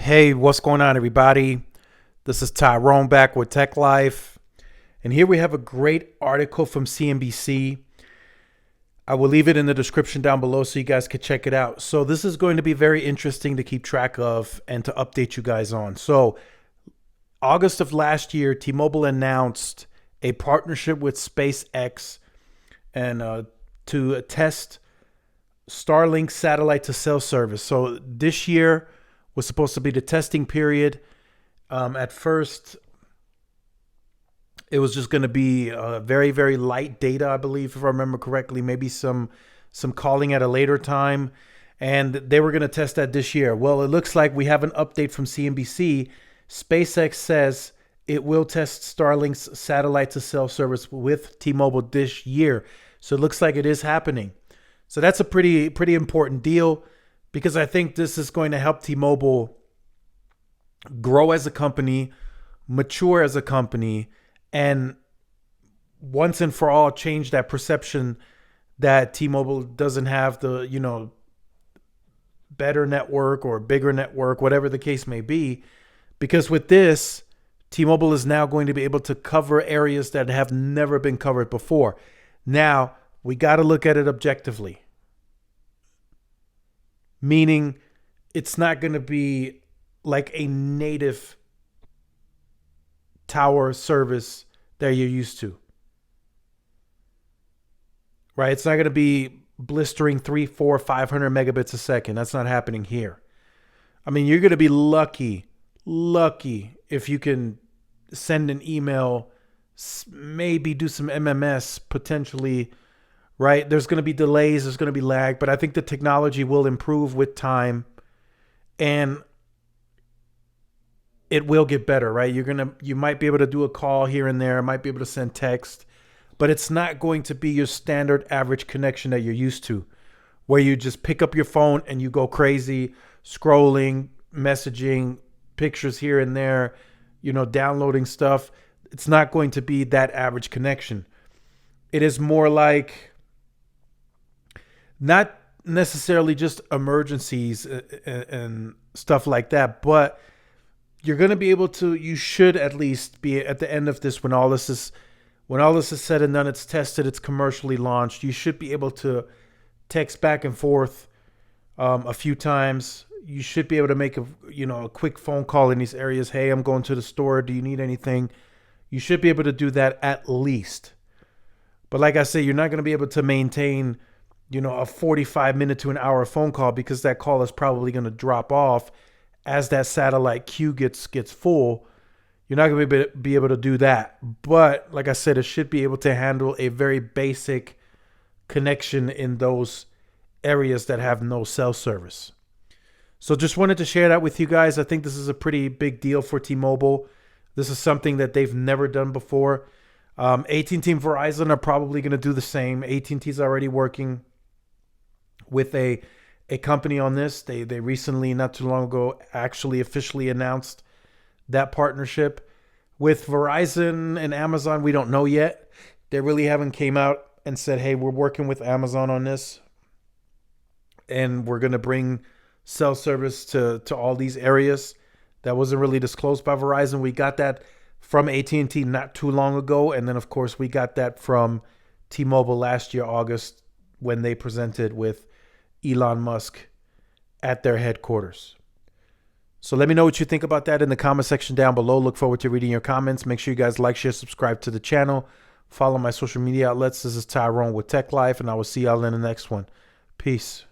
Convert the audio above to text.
Hey, what's going on, everybody? This is Tyrone back with Tech Life. And here we have a great article from CNBC. I will leave it in the description down below so you guys can check it out. So this is going to be very interesting to keep track of and to update you guys on. So August of last year, T-Mobile announced a partnership with SpaceX and to test Starlink satellite to cell service. So this year was supposed to be the testing period. At first, it was just going to be very, very light data, I believe, if I remember correctly. Maybe some calling at a later time, and they were going to test that this year. Well, it looks like we have an update from CNBC. SpaceX says it will test Starlink's satellite to cell service with T-Mobile this year. So it looks like it is happening. So that's a pretty important deal, because I think this is going to help T-Mobile grow as a company, mature as a company, and once and for all change that perception that T-Mobile doesn't have the, better network or bigger network, whatever the case may be. Because with this, T-Mobile is now going to be able to cover areas that have never been covered before. Now, we got to look at it objectively. Meaning, it's not going to be like a native tower service that you're used to. Right? It's not going to be blistering 300, 400, 500 megabits a second. That's not happening here. I mean, you're going to be lucky if you can send an email, maybe do some MMS potentially. Right? There's going to be delays, there's going to be lag, but I think the technology will improve with time and it will get better, right? You might be able to do a call here and there, might be able to send text, but it's not going to be your standard average connection that you're used to, where you just pick up your phone and you go crazy scrolling, messaging, pictures here and there, downloading stuff. It's not going to be that average connection. It is more like not necessarily just emergencies and stuff like that, but you're going to be able to, you should at least be at the end of this, when all this is said and done, it's tested, it's commercially launched, you should be able to text back and forth a few times. You should be able to make a quick phone call in these areas. Hey, I'm going to the store. Do you need anything? You should be able to do that at least. But like I say, you're not going to be able to maintain a 45-minute to an hour phone call, because that call is probably going to drop off as that satellite queue gets full. You're not going to be able to do that. But like I said, it should be able to handle a very basic connection in those areas that have no cell service. So just wanted to share that with you guys. I think this is a pretty big deal for T-Mobile. This is something that they've never done before. AT&T and Verizon are probably going to do the same. AT&T is already working with a company on this. They recently, not too long ago, actually officially announced that partnership. With Verizon and Amazon, we don't know yet. They really haven't came out and said, hey, we're working with Amazon on this, and we're going to bring cell service to all these areas. That wasn't really disclosed by Verizon. We got that from AT&T not too long ago. And then, of course, we got that from T-Mobile last year, August, when they presented with Elon Musk at their headquarters. So let me know what you think about that in the comment section down below. Look forward to reading your comments. Make sure you guys like, share, subscribe to the channel. Follow my social media outlets. This is Tyrone with Tech Life, and I will see y'all in the next one. Peace.